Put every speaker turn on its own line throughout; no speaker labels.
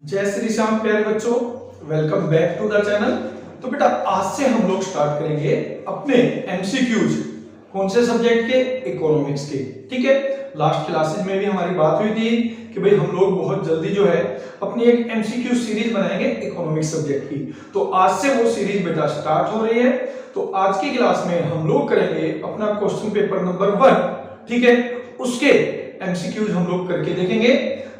जय श्री श्याम प्यारे बच्चों, welcome back to the channel. तो बेटा आज से हम लोग स्टार्ट करेंगे अपने एमसीक्यूज। कौन से सब्जेक्ट के? इकोनॉमिक्स के। ठीक है, लास्ट क्लासेस में भी हमारी बात हुई थी कि भाई हम लोग बहुत जल्दी जो है अपनी एक एमसीक्यू सीरीज बनाएंगे इकोनॉमिक्स सब्जेक्ट की। तो आज से वो सीरीज बेटा स्टार्ट हो रही है। तो आज की क्लास में हम लोग करेंगे अपना क्वेश्चन पेपर नंबर 1। ठीक है, उसके एमसीक्यूज हम लोग करके देखेंगे।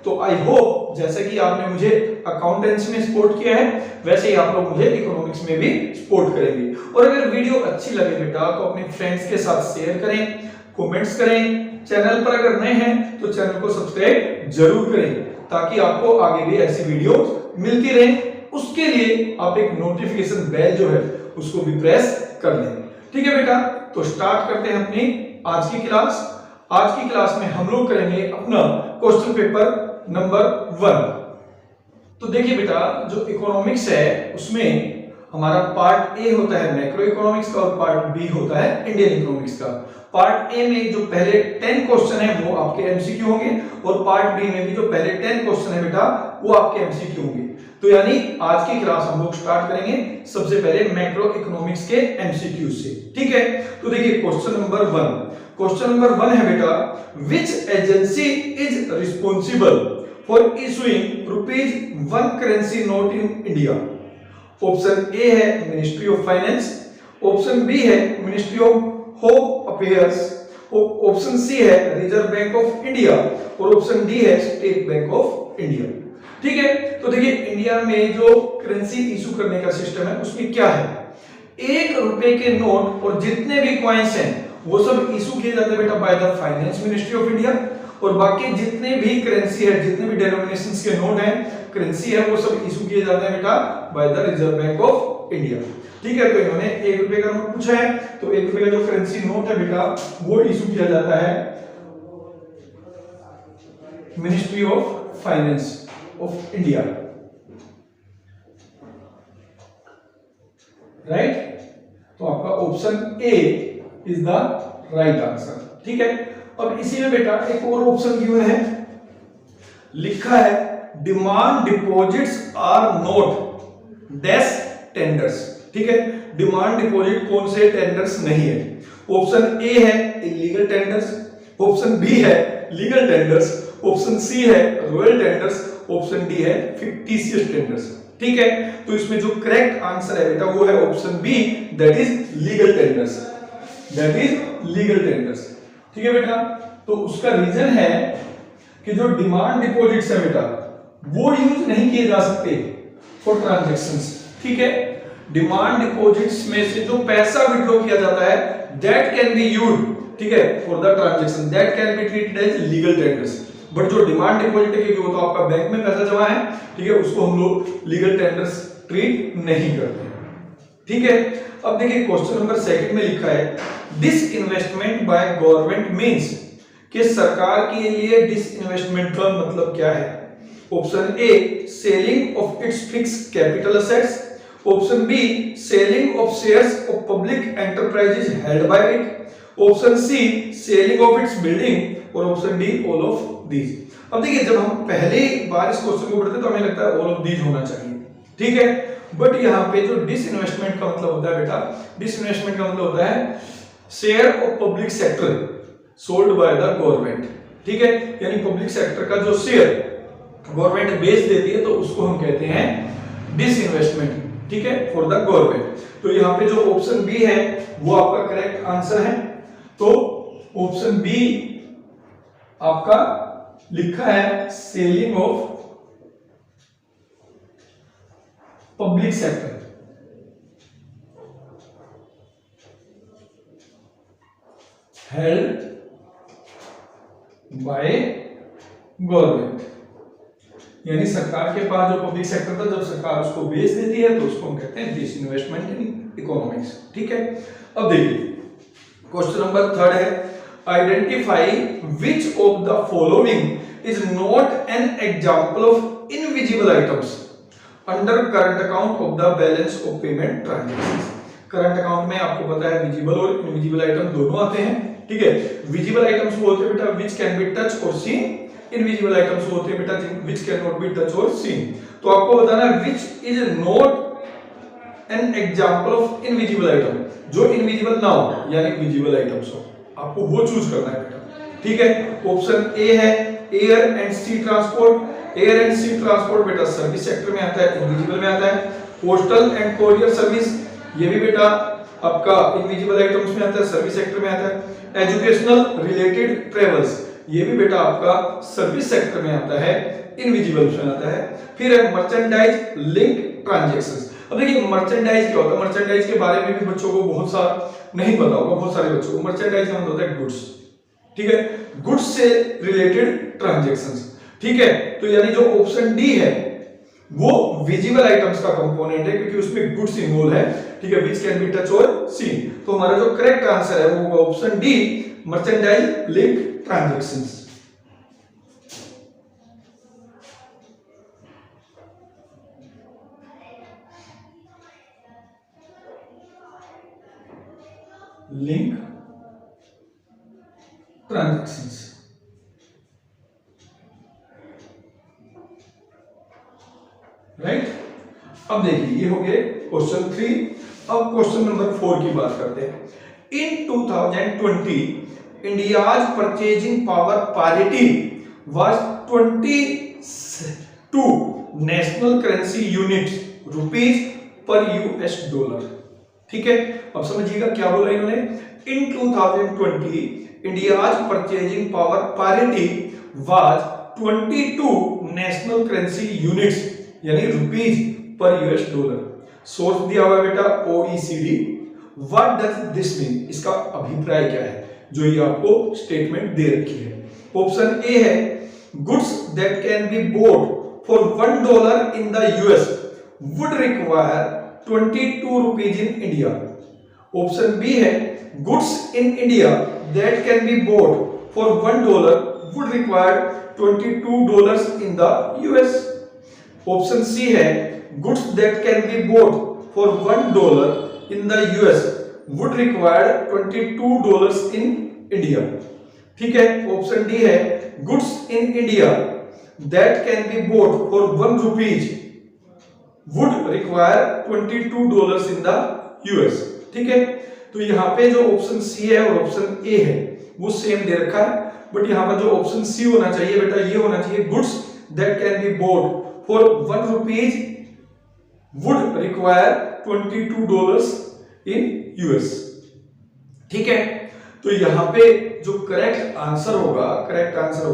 तो आई होप जैसे कि आपने मुझे अकाउंटेंसी में सपोर्ट किया है वैसे ही आप लोग मुझे इकोनॉमिक्स में भी सपोर्ट करेंगे। और अगर वीडियो अच्छी लगे बेटा तो अपने फ्रेंड्स के साथ शेयर करें, कमेंट्स करें। चैनल पर अगर नए हैं तो चैनल को सब्सक्राइब जरूर करें ताकि आपको आगे भी ऐसी वीडियोस मिलती रहे। उसके लिए आप एक नोटिफिकेशन बेल जो है उसको भी प्रेस कर लें। ठीक है बेटा, तो स्टार्ट करते हैं अपनी आज की क्लास। आज की क्लास में हम लोग करेंगे अपना क्वेश्चन पेपर नंबर 1। तो देखिए बेटा, जो इकोनॉमिक्स है उसमें हमारा पार्ट ए होता है मैक्रो इकोनॉमिक्स का और पार्ट बी होता है इंडियन इकोनॉमिक्स का। पार्ट ए में जो पहले 10 क्वेश्चन है वो आपके एमसीक्यू होंगे और पार्ट बी में भी जो पहले 10 क्वेश्चन है बेटा वो आपके एमसीक्यू होंगे। तो यानी आज की क्लास हम लोग स्टार्ट करेंगे सबसे पहले मैक्रो इकोनॉमिक्स के एमसीक्यू से। ठीक है, तो देखिए क्वेश्चन नंबर 1। क्वेश्चन नंबर 1 है बेटा, which agency is responsible for issuing ₹1 currency note in India? Option A है ministry of finance, option B है ministry of home affairs, option C है रिजर्व बैंक ऑफ इंडिया और option D है state bank of India. ठीक है, तो देखिए India में जो करेंसी इशू करने का सिस्टम है उसमें क्या है, ₹1 के नोट और जितने भी कॉइन्स हैं वो सब इशू किए जाते हैं बेटा by the finance ministry of India. और बाकी जितने भी करेंसी है, जितने भी डिनोमिनेशंस के नोट हैं, करेंसी है, वो सब इशू किए जाते हैं बेटा by the reserve bank of India. ठीक है, तो इन्होंने ₹1 का नोट पूछा है तो ₹1 का जो करेंसी नोट है बेटा वो इशू किया जाता है ministry of finance of India. Right, तो आपका option A is the right answer. ठीक है, अब इसी में बेटा एक और ऑप्शन गिवन है, लिखा है demand deposits are not dash tenders. ठीक है, डिमांड डिपॉजिट कौन से टेंडर्स नहीं है? ऑप्शन ए है इलीगल टेंडर्स, ऑप्शन बी है लीगल टेंडर्स, ऑप्शन सी है रॉयल टेंडर्स, ऑप्शन डी है फिक्टिशियस टेंडर्स। ठीक है, तो इसमें जो करेक्ट आंसर है बेटा वो है option B, that is legal tenders. That is legal tenders. ठीक है बेटा, तो उसका रीजन है कि जो डिमांड डिपॉजिट्स है बेटा वो यूज नहीं किए जा सकते फॉर ट्रांजैक्शंस। ठीक है, डिमांड डिपॉजिट्स में से जो पैसा विड्रॉ किया जाता है दैट कैन बी यूज्ड, ठीक है, for the transaction, that can be treated as legal tenders. But जो डिमांड डिपॉजिट है क्योंकि वो तो आपका बैंक में पैसा जमा है, ठीक है, उसको हम लोग लीगल टेंडर्स ट्रीट नहीं करते। ठीक है, अब देखिए क्वेश्चन नंबर 2 में लिखा है डिसइन्वेस्टमेंट बाय गवर्नमेंट मींस, कि सरकार के लिए डिसइन्वेस्टमेंट का मतलब क्या है? Option A selling of its fixed capital assets, option B selling of shares of public enterprises held by it, option C selling of its building और option D all of these. अब देखिए जब हम पहली बार इस क्वेश्चन को पढ़ते तो हमें लगता है ऑल ऑफ दीज होना चाहिए। ठीक है, बट यहाँ पे जो डिसइन्वेस्टमेंट का मतलब होता है बेटा, डिसइन्वेस्टमेंट का मतलब होता है share of public sector sold by the government. ठीक है, यानी पब्लिक सेक्टर का जो शेयर गवर्नमेंट बेच देती है तो उसको हम कहते हैं डिसइन्वेस्टमेंट। ठीक है, फॉर द गवर्नमेंट। तो यहाँ पे जो ऑप्शन बी है वो आपका करेक्ट आंसर है। तो ऑप्शन बी आपका लिखा है selling of public sector held by government, यानी सरकार के पास जो पब्लिक सेक्टर था जब सरकार उसको बेच देती है तो उसको हम कहते हैं डिसइन्वेस्टमेंट इन इकोनॉमिक्स। ठीक है, अब देखिए क्वेश्चन नंबर 3 है identify which of the following is not an example of invisible items under current account of the balance of payment transactions. Current account में आपको पता है विजिबल और इनविजिबल आइटम दोनों आते हैं। ठीक है, विजिबल आइटम्स वो होते हैं बेटा व्हिच कैन बी टच और सीन, इनविजिबल आइटम्स होते हैं बेटा which can not be touch और सीन। तो आपको बताना है which is not an example of invisible item, जो इनविजिबल ना हो यानी विजिबल आइटम्स हो, आपको वो चूज करना है बेटा। ठीक है, ऑप्शन ए है air and sea transport. Air and sea transport बेटा सर्विस सेक्टर में आता है, इनविजिबल में आता है। पोस्टल एंड कोरियर सर्विस, ये भी बेटा आपका इनविजिबल आइटम्स में आता है, सर्विस सेक्टर में आता है। एजुकेशनल रिलेटेड ट्रेवल्स, ये भी बेटा आपका सर्विस सेक्टर में आता है, इनविजिबल में आता है। फिर है मर्चेंडाइज लिंक ट्रांजैक्शंस। अब देखिए मर्चेंडाइज क्या होता है, मर्चेंडाइज के बारे में भी बच्चों को बहुत सारा नहीं पता होगा, बहुत सारे बच्चों को। मर्चेंडाइज का मतलब होता है गुड्स, ठीक है, गुड्स से रिलेटेड ट्रांजैक्शंस। ठीक है, तो यानी जो ऑप्शन डी है वो विजिबल आइटम्स का कंपोनेंट है, क्योंकि उसमें गुड्स इन्वॉल्व है। ठीक है, व्हिच कैन बी टच और सीन। तो हमारा जो करेक्ट आंसर है वो होगा option D, merchandise link transactions. Link transactions, right. अब देखिए ये हो गए क्वेश्चन 3। अब क्वेश्चन नंबर 4 की बात करते हैं। In 2020 India's purchasing power parity was 22 national currency units rupees per US dollar. ठीक है, अब समझिएगा क्या बोला इन्होंने। In 2020 India's purchasing power parity was 22 national currency units यानी rupees per US dollar. Source दिया हुआ है बेटा OECD. What does this mean, इसका अभिप्राय क्या है, जो ये आपको स्टेटमेंट दे रखी है। ऑप्शन ए है goods that can be bought for $1 in the US would require 22 rupees in India. Option B है goods in India that can be bought for $1 would require $22 in the US. Option C है goods that can be bought for $1 in the US would require $22 in India. ठीक है, option D है goods in India that can be bought for ₹1 would require $22 in the US. ठीक है, तो यहां पे जो ऑप्शन सी है और ऑप्शन ए है वो सेम दे रखा है, बट यहां पर जो ऑप्शन सी होना चाहिए बेटा ये होना चाहिए goods that can be bought for ₹1 would require $22 in US. ठीक है, तो यहां पे जो करेक्ट आंसर होगा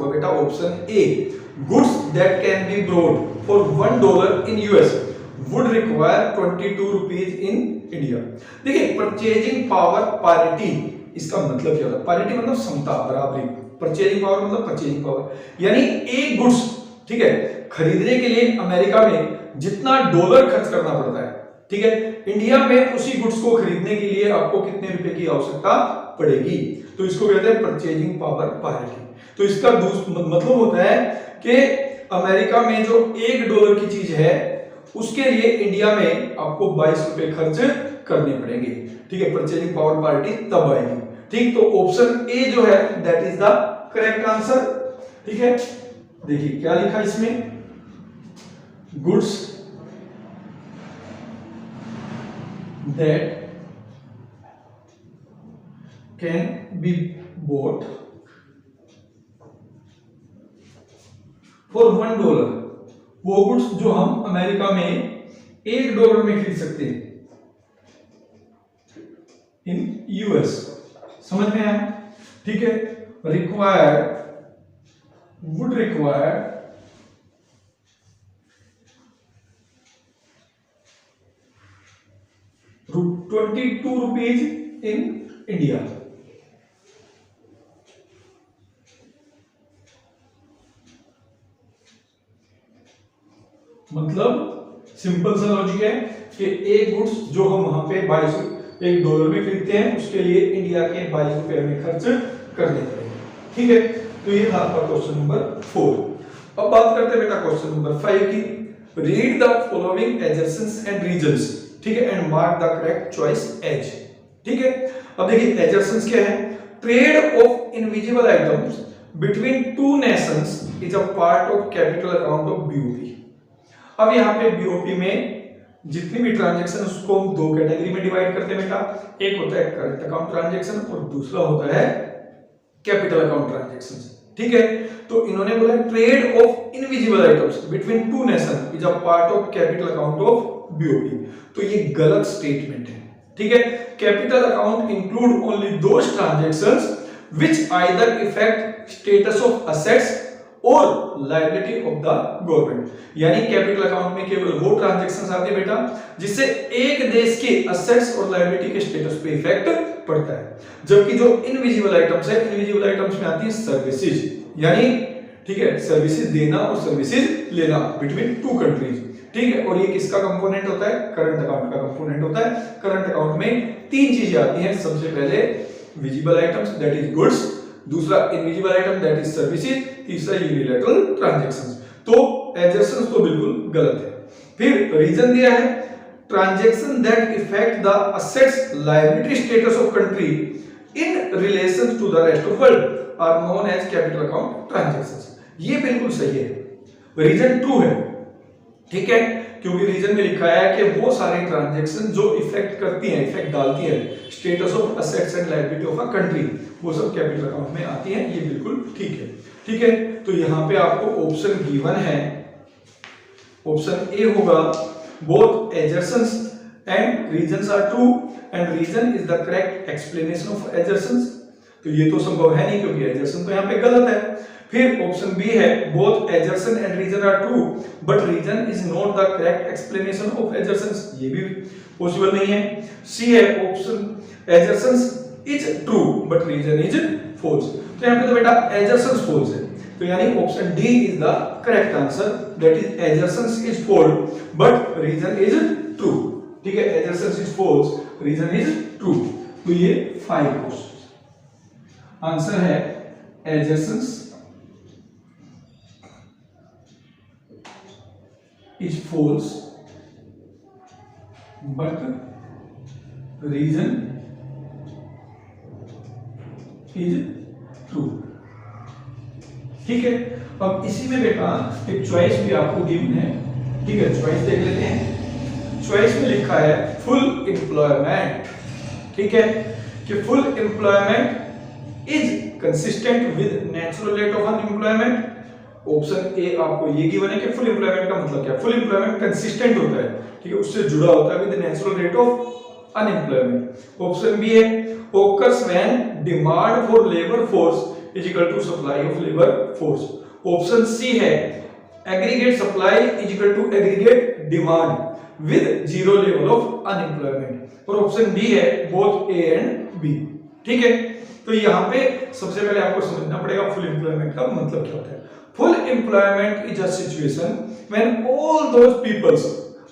बेटा option A goods that can be brought for $1 in US would require 22 rupees in India. देखिए परचेजिंग पावर पैरिटी, इसका मतलब क्या होता है? पैरिटी मतलब समता, बराबरी। परचेजिंग पावर मतलब परचेजिंग पावर यानी एक गुड्स, ठीक है, खरीदने के लिए अमेरिका में जितना डॉलर खर्च करना पड़ता है, ठीक है, इंडिया में उसी गुड्स को खरीदने के लिए आपको कितने रुपए की आवश्यकता पड़ेगी, तो इसको कहते हैं परचेजिंग पावर पैरिटी। तो इसका मतलब होता है कि अमेरिका में जो $1 की चीज है उसके लिए इंडिया में आपको 22 रुपए खर्च करने पड़ेंगे। ठीक है, परचेजिंग पावर पैरिटी तब आएगी। ठीक, तो ऑप्शन ए जो है that is the correct answer. ठीक है, देखिए क्या लिखा इसमें, goods that can B bought for $1, वो गुड्स जो हम अमेरिका में $1 में खरीद सकते हैं इन यूएस। समझ में आया? ठीक है, वुड रिक्वायर ₹22 इन इंडिया। मतलब सिंपल सा लॉजिक है कि एक गुड्स जो हम वहां पे $1 में खरीदते हैं उसके लिए इंडिया के 22 रुपए में खर्च करने पड़ेंगे। ठीक है, तो ये था आपका क्वेश्चन नंबर 4। अब बात करते हैं बेटा क्वेश्चन नंबर 5 की। Read the following assertions and reasons, ठीक है, and mark the correct choice as. ठीक है, अब देखिए एजर्शंस क्या है। Trade of invisible items between two nations is a part of capital account of BOP. अब यहाँ पे बीओपी में जितनी भी ट्रांजैक्शन उसको हम दो कैटेगरी में डिवाइड करते हैं बेटा। एक होता है करंट अकाउंट ट्रांजैक्शन और दूसरा होता है कैपिटल अकाउंट ट्रांजैक्शन। ठीक है, तो इन्होंने बोला trade of invisible items between to nation is a part of capital account of BOP. तो ये गलत स्टेटमेंट है। ठीक है, capital account include only those transactions which either effect status of assets और लायबिलिटी ऑफ द गवर्नमेंट। यानी capital account में केवल वो ट्रांजैक्शंस आते हैं बेटा जिससे एक देश के असेट्स और लायबिलिटी के स्टेटस पे इफेक्ट पड़ता है। जबकि जो इनविजिबल आइटम्स है, इनविजिबल आइटम्स में आती है सर्विसेज, यानी ठीक है सर्विसेज देना और सर्विसेज लेना बिटवीन टू कंट्रीज। ठीक है, और ये किसका कंपोनेंट होता है? करंट अकाउंट का कंपोनेंट होता है। करंट अकाउंट में तीन चीजें आती हैं। सबसे पहले visible items that is goods, दूसरा invisible item that is services, तीसरा यूनिलैटरल ट्रांजैक्शंस। तो एडजस्टेंस तो बिल्कुल गलत है। फिर रीजन दिया है transaction that effect the assets liability status of country in relation to the rest of world are known as capital account transactions. ये बिल्कुल सही है, रीजन ट्रू है। ठीक है, क्योंकि रीजन में लिखा है कि वो सारे ट्रांजैक्शन जो इफेक्ट करती हैं, इफेक्ट डालती है status of assets and liability of a country, वो सब कैपिटल अकाउंट में आती हैं। ये बिल्कुल ठीक है। ठीक है, तो यहां पे आपको ऑप्शन गिवन है, ऑप्शन ए होगा both assertions and reasons are true and reason is the correct explanation of assertions. तो ये तो संभव है नहीं क्योंकि एजर्शन तो यहां पे गलत है। फिर ऑप्शन बी है both assertion and reason are true but reason is not the correct explanation of assertions, ये भी पॉसिबल नहीं है। सी है option assertions is true but reason is false. तो यहां पे तो बेटा एजर्शंस फॉल्स है, तो यानी option D is the correct answer, that is assertions is false but reason is true. ठीक है, assertions is false, reason is true. तो ये 5 क्वेश्चन आंसर है assertions is false but reason is true। ठीक है, अब इसी में बेटा एक चॉइस भी आपको गिवन है। ठीक है, चॉइस देख लेते हैं। चॉइस में लिखा है फुल एम्प्लॉयमेंट। ठीक है, कि full employment is consistent with natural rate of unemployment. Option A आपको ये गिवन है कि फुल एम्प्लॉयमेंट का मतलब क्या है? फुल एम्प्लॉयमेंट कंसिस्टेंट होता है, ठीक है, उससे जुड़ा होता है with natural rate of unemployment. Option B है occurs when demand for labour force is equal to supply of labour force. Option C है aggregate supply is equal to aggregate demand with zero level of unemployment. और option D है both A and B. ठीक है, तो यहां पे सबसे पहले आपको समझना पड़ेगा फुल एम्प्लॉयमेंट का मतलब क्या होता है। Full employment is a situation when all those peoples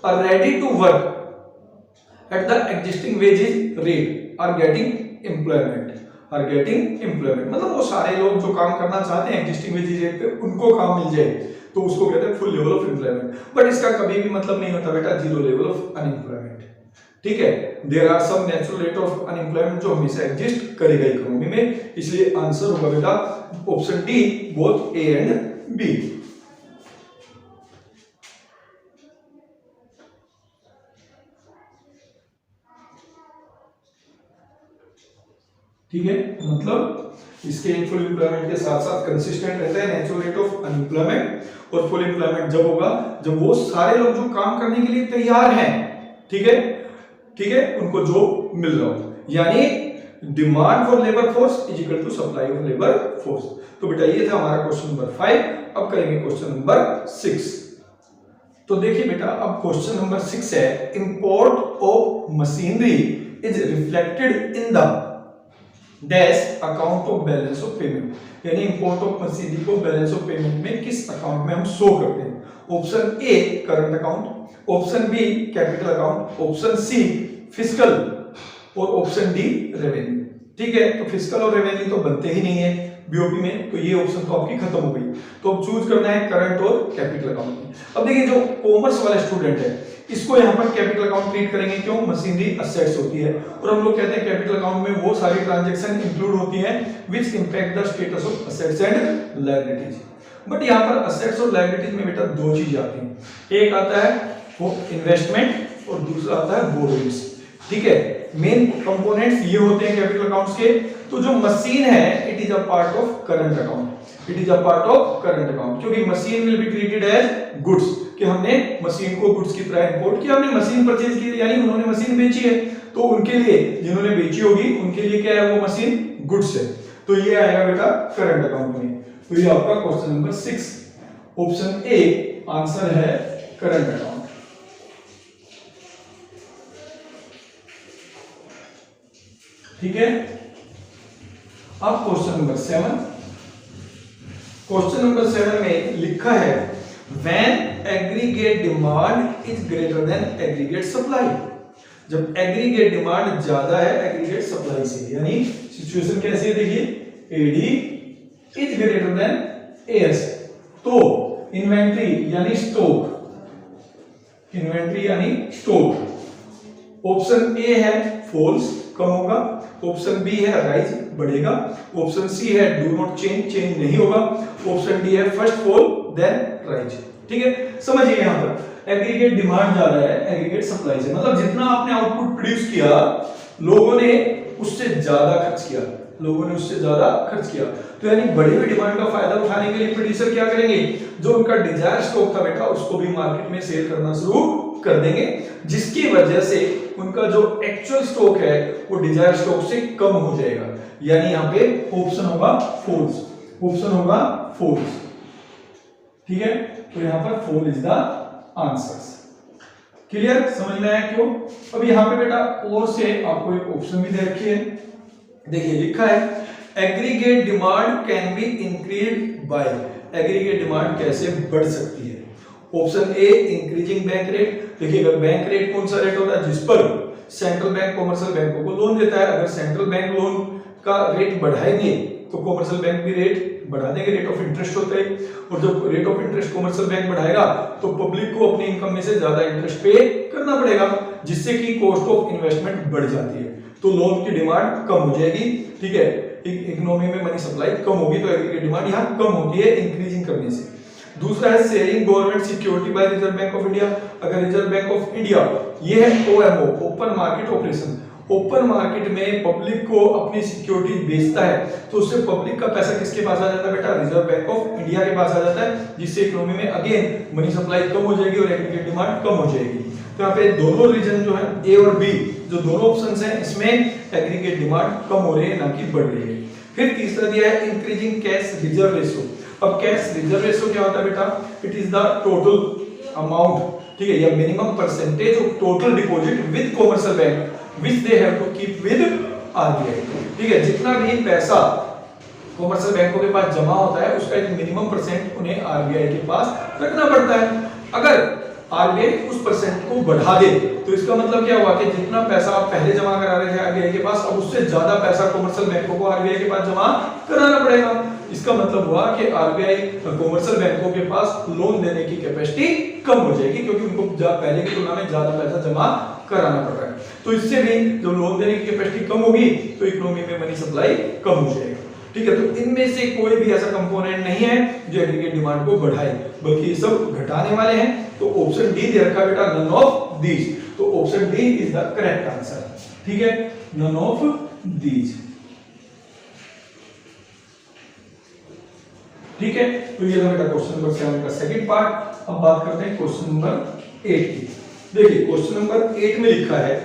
are ready to work at the existing wages rate are getting employment। मतलब वो सारे लोग जो काम करना चाहते हैं एग्जिस्टिंग वेजेज रेट पे उनको काम मिल जाए तो उसको कहते हैं full level of employment. But इसका कभी भी मतलब नहीं होता बेटा जीरो लेवल ऑफ अनएम्प्लॉयमेंट। ठीक है, there are some natural rate of unemployment जो हमेशा एग्जिस्ट करेगा इकोनॉमी में, इसलिए आंसर होगा बेटा option D both A and B. ठीक है, मतलब इसके फुल एम्प्लॉयमेंट के साथ साथ कंसिस्टेंट रहता है नेचुरल रेट ऑफ अनएम्प्लॉयमेंट। और फुल एम्प्लॉयमेंट जब होगा जब वो सारे लोग जो काम करने के लिए तैयार हैं, ठीक है, उनको जॉब मिल रहा हो, यानी demand for labour force is equal to supply of labour force. तो बेटा ये था हमारा क्वेश्चन नंबर 5। अब करेंगे क्वेश्चन नंबर 6। तो देखिए बेटा अब क्वेश्चन नंबर 6 है import of machinery is reflected in the dash account of balance of payment. यानी इंपोर्ट ऑफ मशीनरी को बैलेंस ऑफ पेमेंट में किस अकाउंट में हम शो करते हैं? Option A current account, option B capital account, option C fiscal और option D revenue. ठीक है, तो फिस्कल और रेवेन्यू तो बनते ही नहीं है बीओपी में, तो ये ऑप्शन तो आपकी खत्म हो गई। तो अब चूज करना है करंट और कैपिटल अकाउंट में। अब देखिए जो कॉमर्स वाला स्टूडेंट है इसको यहाँ पर कैपिटल अकाउंट ट्रीट करेंगे, क्यों? मशीनरी असेट्स होती है और हम लोग कहते हैं कैपिटल अकाउंट में वो सारी ट्रांजैक्शन इंक्लूड होती हैं which impact the status of assets and liabilities. But यहाँ पर असेट्स और लायबिलिटीज में बेटा दो चीज आती हैं, एक आता है वो इन्वेस्टमेंट और दूसरा आता है बोरोइंग्स। ठीक है, मेन कंपोनेंट्स ये होते हैं कैपिटल अकाउंट्स के। तो जो मशीन है it is a part of current account, it is a part of current account, क्योंकि machine will be treated as goods, कि हमने मशीन को गुड्स की तरह इंपोर्ट किया, हमने मशीन परचेज की, यानी उन्होंने मशीन बेची है, तो उनके लिए जिन्होंने बेची होगी उनके लिए क्या है वो मशीन गुड्स है, तो ये आएगा बेटा करंट अकाउंट में। तो ये आपका question number 6 option A answer है करंट अकाउंट। ठीक है, अब क्वेश्चन नंबर 7, क्वेश्चन नंबर 7 में लिखा है when aggregate demand is greater then aggregate supply. जब एग्रीगेट डिमांड ज्यादा है एग्रीगेट सप्लाई से, यानी सिचुएशन कैसी है देखिए, AD is greater than AS, तो इन्वेंट्री यानी स्टॉक, इन्वेंट्री यानी स्टॉक, ऑप्शन ए है फॉल्स कम होगा, ऑप्शन बी है राइज बढ़ेगा, ऑप्शन सी है डू नॉट चेंज चेंज नहीं होगा, ऑप्शन डी है फर्स्ट फॉल देन राइज। ठीक है, समझिए यहां पर एग्रीगेट डिमांड ज्यादा है एग्रीगेट सप्लाई से, मतलब जितना आपने आउटपुट प्रोड्यूस किया लोगों ने उससे ज्यादा खर्च किया, लोगों ने उससे ज्यादा खर्च किया, तो यानी बढ़ी हुई डिमांड का फायदा उठाने के लिए प्रोड्यूसर क्या करेंगे, जो उनका डिजायर स्टॉक था बेटा उसको भी मार्केट में सेल करना शुरू कर देंगे, जिसकी वजह से उनका जो एक्चुअल स्टॉक है वो डिजायर स्टॉक से कम हो जाएगा, यानी यहाँ पे ऑप्शन होगा फॉल्स, ऑप्शन होगा फॉल्स। ठीक है, तो यहाँ पर fall is the answer. Clear, समझ में आया क्यों? अब यहाँ पे बेटा और से आपको एक ऑप्शन भी दे रखी है, देखिए लिखा है aggregate demand can be increased by, aggregate demand कैसे बढ़ सकती है, ऑप्शन ए इंक्रीजिंग बैंक रेट। देखिएगा बैंक रेट कौन सा रेट होता है जिस पर सेंट्रल बैंक कॉमर्शियल बैंकों को लोन देता है, अगर सेंट्रल बैंक लोन का रेट बढ़ाएंगे तो कॉमर्शियल बैंक भी रेट बढ़ा देंगे, रेट ऑफ इंटरेस्ट होता है, और जब rate of interest commercial bank बढ़ाएगा तो पब्लिक को अपनी इनकम में से ज्यादा इंटरेस्ट पे करना पड़ेगा, जिससे कि कॉस्ट ऑफ इन्वेस्टमेंट बढ़ जाती है, तो लोन की डिमांड कम हो जाएगी। ठीक है, इकोनॉमी में मनी सप्लाई कम होगी तो एग्रीगेट डिमांड यहाँ कम होती है इंक्रीजिंग करने से। दूसरा है sharing government security bye reserve bank of India. अगर रिजर्व बैंक ऑफ इंडिया ये है OMO open market operation, open market में पब्लिक को अपनी सिक्योरिटी बेचता है तो उससे पब्लिक का पैसा किसके पास आ जाता है बेटा, रिजर्व बैंक ऑफ इंडिया के पास आ जाता है, जिससे इकोनॉमी में अगेन मनी सप्लाई कम हो जाएगी और एग्रीगेट डिमांड कम हो जाएगी। तो यहाँ पे दोनों रीजन जो है ए और बी जो दोनों ऑप्शंस हैं इसमें एग्रीगेट डिमांड कम हो रही है ना कि बढ़ रही है। फिर तीसरा दिया है इंक्रीजिंग कैश रिजर्व रेशियो। अब कैश रिजर्व रेशियो क्या होता है बेटा, it is the total amount, ठीक है, या minimum percentage of total deposit with commercial bank which they have to keep with RBI. ठीक है, जितना भी पैसा कॉमर्शियल बैंकों के पास जमा होता है उसका एक मिनिमम परसेंट उन्हें आरबीआई के पास रखना पड़ता है। अगर आरबीआई उस परसेंट को बढ़ा दे तो इसका मतलब क्या हुआ कि जितना पैसा आप पहले जमा करा रहे थे आरबीआई के पास, अब उससे ज्यादा पैसा कॉमर्शियल बैंकों को आरबीआई के पास जमा कराना पड़ेगा। इसका मतलब हुआ कि आरबीआई कॉमर्शियल बैंकों के पास लोन देने की कैपेसिटी कम हो जाएगी, क्योंकि उनको पहले की तुलना में ज्यादा पैसा जमा कराना पड़ रहा है। तो इससे भी जब लोन देने की कैपेसिटी कम होगी तो इकोनॉमी में मनी सप्लाई कम हो जाएगा। ठीक है, तो इनमें से कोई भी ऐसा कंपोनेंट नहीं है जो एग्रीगेट डिमांड को बढ़ाए, बल्कि ये सब घटाने वाले हैं। तो ऑप्शन डी दे रखा बेटा नन ऑफ दीज, तो option D is the correct answer. ठीक है, नन ऑफ दीज। ठीक है, तो ये था बेटा क्वेश्चन नंबर 7 का सेकंड पार्ट। अब बात करते हैं क्वेश्चन नंबर 8 की। देखिए क्वेश्चन नंबर 8 में लिखा है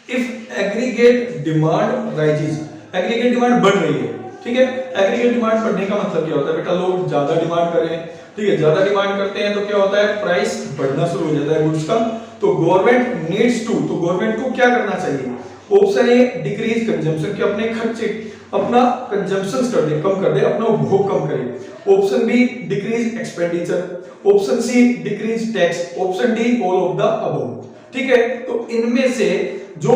if aggregate demand rises, aggregate demand बढ़ रही है। ठीक है, एग्रीगेट डिमांड बढ़ने का मतलब क्या होता है बेटा, लोग ज्यादा डिमांड कर रहे हैं। ठीक है, ज्यादा डिमांड करते हैं तो क्या होता है, प्राइस बढ़ना शुरू हो जाता है गुड्स का। तो गवर्नमेंट नीड्स टू, तो गवर्नमेंट को क्या करना चाहिए, ऑप्शन ए डिक्रीज कंजम्पशन, कि अपने खर्चे अपना कंजम्पशन कर दे, कम कर दे, अपना उपभोग कम करे। Option B decrease expenditure, option C decrease tax, option D all of the above. ठीक है, तो इनमें से जो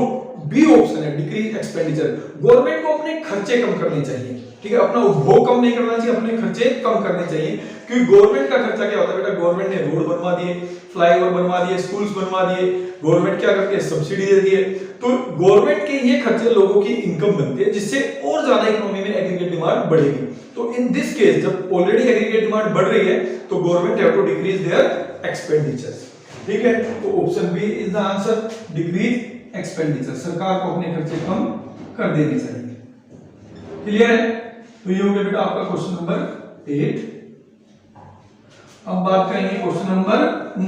बी ऑप्शन है डिक्रीज एक्सपेंडिचर, गवर्नमेंट को अपने खर्चे कम करने चाहिए। ठीक है, अपना उपभोग कम नहीं करना चाहिए, अपने खर्चे कम करने चाहिए, क्योंकि गवर्नमेंट का खर्चा क्या होता है बेटा, गवर्नमेंट ने रोड बनवा दिए, फ्लाईओवर बनवा दिए, स्कूल्स बनवा दिए, गवर्नमेंट क्या करती है, सब्सिडी देती है। तो गवर्नमेंट के ये खर्चे लोगों की इनकम बनती है, जिससे और ज्यादा इकोनॉमी में एग्रीगेट डिमांड बढ़ेगी। तो तो इन दिस केस जब ऑलरेडी एग्रीगेट डिमांड बढ़ रही है तो government have to decrease their expenditures. ठीक है, तो option B is the answer, decrease expenditure. सरकार को अपने खर्चे कम कर देने चाहिए। क्लियर है? तो ये हो गया बेटा आपका क्वेश्चन नंबर 8। अब बात करेंगे क्वेश्चन नंबर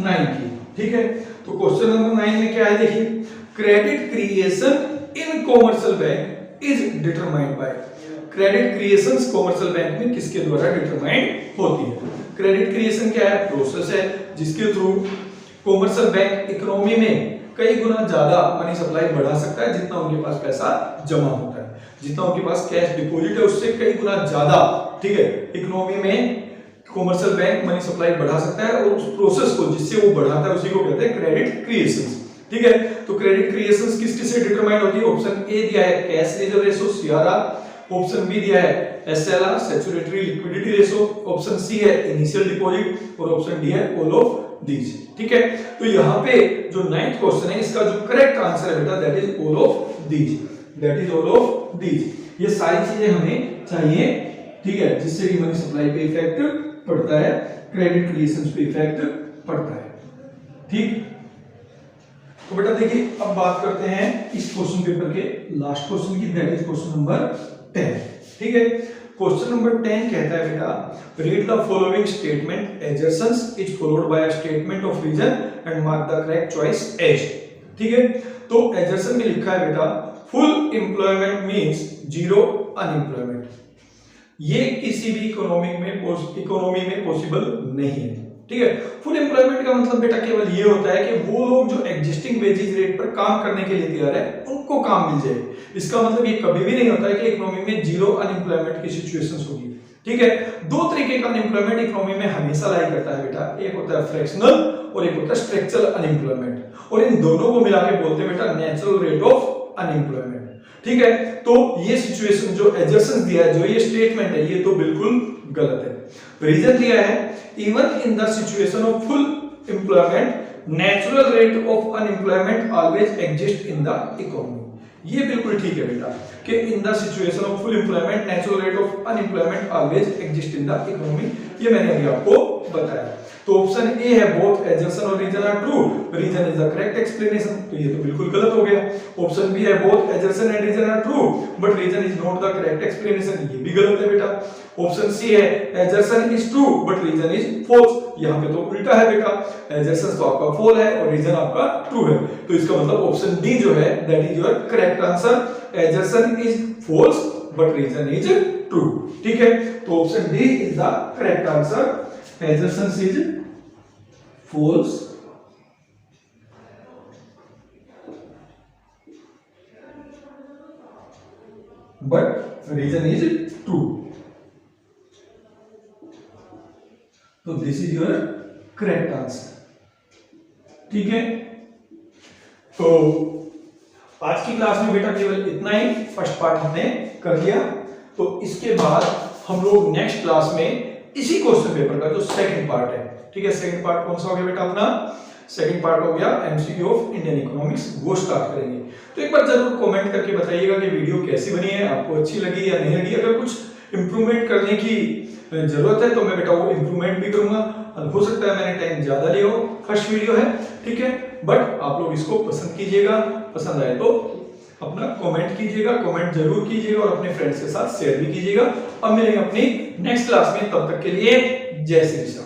9 की। ठीक है, तो क्वेश्चन नंबर 9 में क्या है देखिए, credit creation in commercial bank is determined by. Credit creations commercial bank में किसके द्वारा डिटरमाइंड होती है? क्रेडिट क्रिएशन क्या है? प्रोसेस है जिसके थ्रू कॉमर्शियल बैंक इकोनॉमी में कई गुना ज्यादा मनी सप्लाई बढ़ा सकता है जितना उनके पास पैसा जमा होता है, जितना उनके पास कैश डिपॉजिट है उससे कई गुना ज्यादा। ठीक है, इकोनॉमी में कॉमर्शियल बैंक मनी सप्लाई बढ़ा सकता है और उस प्रोसेस को जिससे वो बढ़ाता है उसी को कहते हैं क्रेडिट क्रिएशंस। ठीक है, तो क्रेडिट क्रिएशंस किस से डिटरमाइंड होती है? ऑप्शन ए दिया है cash reserve ratio CRR, option B दिया है SLR statutory liquidity ratio, option C है इनिशियल डिपॉजिट और ऑप्शन डी है ऑल ऑफ दीज। ठीक है, तो यहाँ पे जो 9th क्वेश्चन है इसका जो करेक्ट आंसर है बेटा that is all of these, that is all of these. ये सारी चीजें हमें चाहिए। ठीक है, जिससे कि मनी सप्लाई पे इफेक्ट पड़ता है, क्रेडिट क्रिएशंस पे इफेक्ट पड़ता है। ठीक, तो बेटा देखिए अब बात करते हैं इस क्वेश्चन पेपर के लास्ट क्वेश्चन की, दैट इज क्वेश्चन नंबर 10। ठीक है, क्वेश्चन नंबर 10 कहता है बेटा read the following statement assertions is followed by a statement of reason and mark the correct choice as. ठीक है, तो एजर्शन में लिखा है बेटा full employment means zero unemployment. ये किसी भी इकोनॉमी में पॉसिबल नहीं है। ठीक है, फुल एम्प्लॉयमेंट का मतलब बेटा केवल ये होता है कि वो लोग जो एग्जिस्टिंग वेजेज रेट पर काम करने के लिए तैयार है उनको काम मिल जाए। इसका मतलब ये कभी भी नहीं होता है कि इकोनॉमी में जीरो अनएम्प्लॉयमेंट की सिचुएशंस होगी। ठीक है, दो तरीके का अनएम्प्लॉयमेंट इकोनॉमी में हमेशा लाई करता है बेटा, एक होता है फ्रैक्शनल और एक होता है स्ट्रक्चरल अनएम्प्लॉयमेंट, और इन दोनों को मिला के बोलते हैं बेटा नेचुरल रेट ऑफ अनएम्प्लॉयमेंट। ठीक है, तो ये सिचुएशन जो एजर्शन दिया है, जो ये स्टेटमेंट है, ये तो बिल्कुल गलत है। रीजन दिया है even in the situation of full employment natural rate of unemployment always exist in the economy. ये बिल्कुल ठीक है बेटा कि in the situation of full employment natural rate of unemployment always exist in the economy, ये मैंने अभी आपको बताया। तो ऑप्शन ए है बोथ एजर्शन और reason are true, reason is the correct explanation, तो ये तो बिल्कुल गलत हो गया। ऑप्शन बी है both assertion and reason are true but reason is not the correct explanation, ये भी गलत है बेटा। ऑप्शन सी है assertion is true but reason is false, यहाँ पे तो उल्टा है बेटा, एजर्शन तो आपका फॉल है और रीजन आपका ट्रू है। तो इसका मतलब ऑप्शन डी जो है that is your correct answer, assertion is false but reason is true. ठीक है, तो option D is the correct answer, assertion is false but reason is true. तो this is your correct answer. ठीक है, तो आज की क्लास में बेटा केवल इतना ही, फर्स्ट पार्ट हमने कर लिया। तो इसके बाद हम लोग नेक्स्ट क्लास में इसी क्वेश्चन पेपर का जो सेकंड पार्ट है, ठीक है, सेकंड पार्ट कौन सा हो गया बेटा अपना? सेकंड पार्ट हो गया एमसीक्यू ऑफ इंडियन इकोनॉमिक्स, वो स्टार्ट करेंगे। तो एक बार जरूर कमेंट करके बताइएगा कि वीडियो कैसी बनी है, आपको अच्छी लगी या नहीं लगी। अगर कुछ इंप्रूवमेंट करने की जरूरत है तो मैं बेटा वो इंप्रूवमेंट भी करूंगा। हो सकता है मैंने टाइम ज्यादा लिया हो, फर्स्ट वीडियो है, ठीक है, बट आप लोग इसको पसंद कीजिएगा, पसंद आए तो अपना कमेंट कीजिएगा, कमेंट जरूर कीजिएगा और अपने फ्रेंड्स के साथ शेयर भी कीजिएगा। अब मिलेंगे अपनी नेक्स्ट क्लास में, तब तक के लिए जय श्री कृष्ण।